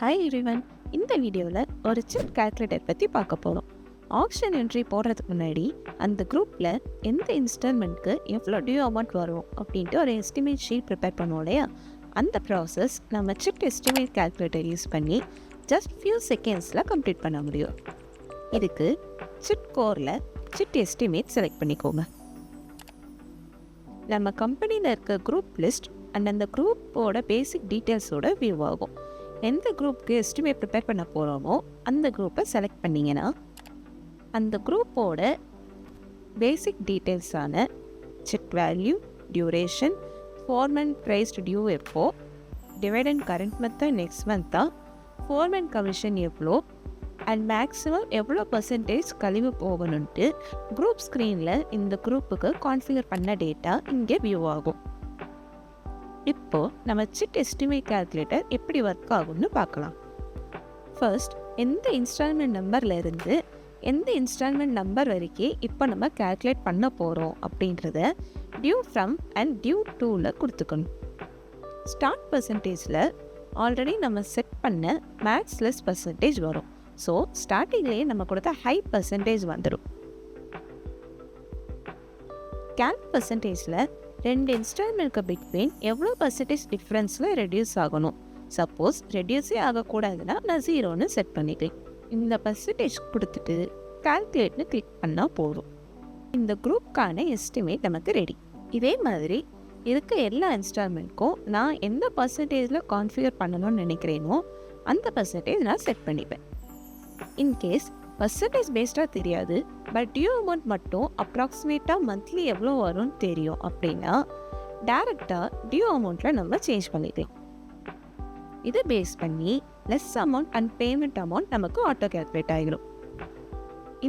Hi everyone. இந்த வீடியோவில் ஒரு சிட் கால்குலேட்டர் பற்றி பார்க்க போகிறோம். ஆப்ஷன் என்ட்ரி போடுறதுக்கு முன்னாடி அந்த குரூப்பில் எந்த இன்ஸ்டால்மெண்ட்க்கு எவ்வளோ டியூ அமௌண்ட் வரும் அப்படின்ட்டு ஒரு எஸ்டிமேட் ஷீட் ப்ரிப்பேர் பண்ணுவோம் இல்லையா? அந்த ப்ராசஸ் நம்ம சிட் எஸ்டிமேட் கால்குலேட்டர் யூஸ் பண்ணி ஜஸ்ட் ஃபியூ செகண்ட்ஸில் கம்ப்ளீட் பண்ண முடியும். இதுக்கு சிட் கோரில் சிட் எஸ்டிமேட் செலக்ட் பண்ணிக்கோங்க. நம்ம கம்பெனியில் இருக்க குரூப் லிஸ்ட் அண்ட் அந்த குரூப்போட பேசிக் டீட்டெயில்ஸோட வியூ ஆகும். எந்த குரூப்புக்கு எஸ்டிமேட் ப்ரிப்பேர் பண்ண போகிறோமோ அந்த குரூப்பை செலக்ட் பண்ணிங்கன்னா அந்த குரூப்போட பேசிக் டீட்டெயில்ஸான chit value, duration, foreman prized due எப்போ, டிவைடண்ட் கரண்ட் மெத்தட் நெக்ஸ்ட் மந்த்தா, ஃபோர்மேன் கமிஷன் எவ்வளோ அண்ட் மேக்ஸிமம் எவ்வளோ பர்சன்டேஜ் கழிவு போகணுன்ட்டு குரூப் ஸ்க்ரீனில் இந்த குரூப்புக்கு கான்ஃபிகர் பண்ண டேட்டா இங்கே வியூ ஆகும். இப்போது நம்ம சிட் எஸ்டிமேட் கால்குலேட்டர் எப்படி ஒர்க் ஆகும்னு பார்க்கலாம். ஃபர்ஸ்ட், எந்த இன்ஸ்டால்மெண்ட் நம்பரில் இருந்து எந்த இன்ஸ்டால்மெண்ட் நம்பர் வரைக்கும் இப்போ நம்ம கால்குலேட் பண்ண போகிறோம் அப்படின்றத டியூ ஃப்ரம் அண்ட் டியூ டூவில் கொடுத்துக்கணும். ஸ்டார்ட் பர்சன்டேஜில் ஆல்ரெடி நம்ம செட் பண்ண மேக்ஸ் லெஸ் பர்சன்டேஜ் வரும். ஸோ ஸ்டார்டிங்லேயே நம்ம கொடுத்த ஹை பர்சன்டேஜ் வந்துடும். கேல்க் பர்சன்டேஜில் ரெண்டு இன்ஸ்டால்மெண்ட்க்கு பிட்வீன் எவ்வளோ பர்சன்டேஜ் டிஃப்ரென்ஸில் ரெடியூஸ் ஆகணும். சப்போஸ் ரெடியூஸே ஆகக்கூடாதுன்னா நான் 0ன்னு செட் பண்ணிக்கலாம். இந்த பர்சன்டேஜ் கொடுத்துட்டு கால்குலேட்னு கிளிக் பண்ணால் போதும். இந்த குரூப்கான எஸ்டிமேட் நமக்கு ரெடி. இதே மாதிரி இருக்க எல்லா இன்ஸ்டால்மெண்ட்க்கும் நான் எந்த பர்சன்டேஜில் கான்ஃபிகர் பண்ணணும்னு நினைக்கிறேனோ அந்த பர்சன்டேஜ் நான் செட் பண்ணிப்பேன். இன்கேஸ் பர்சன்டேஜ் பேஸ்டாக தெரியாது, பட் டியூ அமௌண்ட் மட்டும் அப்ராக்சிமேட்டாக மந்த்லி எவ்வளோ வரும்னு தெரியும் அப்படின்னா டேரெக்டாக டியூ அமௌண்ட்டில் நம்ம சேஞ்ச் பண்ணிக்கலாம். இதை பேஸ் பண்ணி less amount and payment amount நமக்கு ஆட்டோ கேல்குலேட் ஆகிடும்.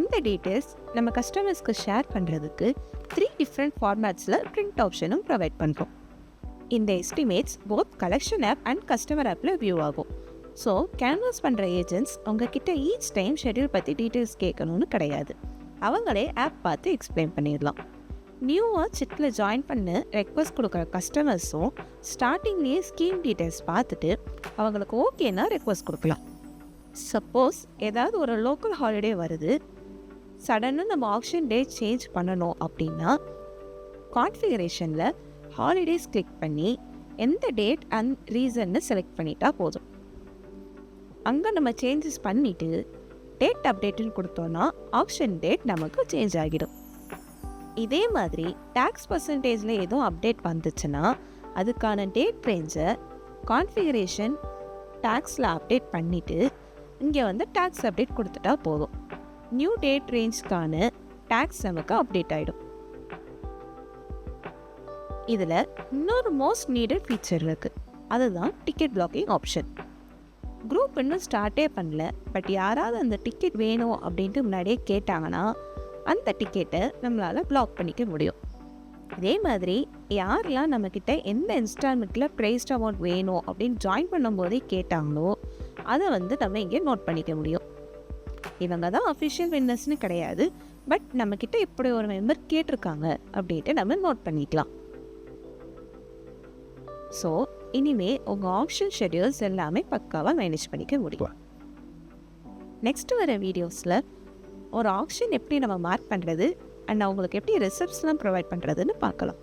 இந்த டீட்டெயில்ஸ் நம்ம கஸ்டமர்ஸ்க்கு ஷேர் பண்ணுறதுக்கு 3 டிஃப்ரெண்ட் ஃபார்மேட்ஸில் பிரிண்ட் ஆப்ஷனும் ப்ரொவைட் பண்ணுறோம். இந்த estimates both collection app and customer ஆப்பில் வியூ ஆகும். ஸோ கேன்வாஸ் பண்ணுற ஏஜென்ட்ஸ் உங்ககிட்ட ஈச் டைம் ஷெட்யூல் பற்றி டீட்டெயில்ஸ் கேட்கணும்னு கிடையாது. அவங்களே ஆப் பார்த்து எக்ஸ்பிளைன் பண்ணிடலாம். நியூவாக சிட்டில் ஜாயின் பண்ண ரெக்வஸ்ட் கொடுக்குற கஸ்டமர்ஸும் ஸ்டார்டிங்லேயே ஸ்கீம் டீட்டெயில்ஸ் பார்த்துட்டு அவங்களுக்கு ஓகேன்னா ரெக்வஸ்ட் கொடுக்கலாம். சப்போஸ் ஏதாவது ஒரு லோக்கல் ஹாலிடே வருது, சடனாக நம்ம ஆப்ஷன் டேட் சேஞ்ச் பண்ணணும் அப்படின்னா கான்ஃபிகரேஷனில் ஹாலிடேஸ் கிளிக் பண்ணி எந்த டேட் அண்ட் ரீசன்னு செலக்ட் பண்ணிட்டா போதும். அங்கே நம்ம சேஞ்சஸ் பண்ணிவிட்டு டேட் அப்டேட்டுன்னு கொடுத்தோன்னா ஆப்ஷன் டேட் நமக்கு சேஞ்ச் ஆகிடும். இதே மாதிரி டேக்ஸ் பர்சன்டேஜில் எதுவும் அப்டேட் வந்துச்சுன்னா அதுக்கான டேட் ரேஞ்சை கான்ஃபிகரேஷன் டேக்ஸில் அப்டேட் பண்ணிவிட்டு இங்கே வந்து டேக்ஸ் அப்டேட் கொடுத்துட்டா போதும். நியூ டேட் ரேஞ்சுக்கான டேக்ஸ் நமக்கு அப்டேட் ஆகிடும். இதில் இன்னொரு மோஸ்ட் நீடட் ஃபீச்சர் இருக்குது, அதுதான் டிக்கெட் பிளாக்கிங் ஆப்ஷன். குரூப் இன்னும் ஸ்டார்ட்டே பண்ணல, பட் யாராவது அந்த டிக்கெட் வேணும் அப்படின்ட்டு முன்னாடியே கேட்டாங்கன்னா அந்த டிக்கெட்டை நம்மளால் பிளாக் பண்ணிக்க முடியும். இதே மாதிரி யாரெல்லாம் நம்மக்கிட்ட எந்த இன்ஸ்டால்மெண்ட்டில் ப்ரைஸ்ட் அமௌண்ட் வேணும் அப்படின்னு ஜாயின் பண்ணும்போதே கேட்டாங்களோ அதை வந்து நம்ம இங்கே நோட் பண்ணிக்க முடியும். இவங்க தான் அஃபிஷியல் வின்னர்ஸ்னு கிடையாது, பட் நம்மக்கிட்ட இப்படி ஒரு மெம்பர் கேட்டிருக்காங்க அப்படின்ட்டு நம்ம நோட் பண்ணிக்கலாம். ஸோ இனிமே உங்கள் ஆப்ஷன் ஷெட்யூல்ஸ் எல்லாமே பக்காவாக மேனேஜ் பண்ணிக்க முடியும். நெக்ஸ்ட் வர வீடியோஸில் ஒரு ஆப்ஷன் எப்படி நம்ம மார்க் பண்ணுறது அண்ட் அவங்களுக்கு எப்படி ரிசப்ட்ஸ்லாம் ப்ரொவைட் பண்ணுறதுன்னு பார்க்கலாம்.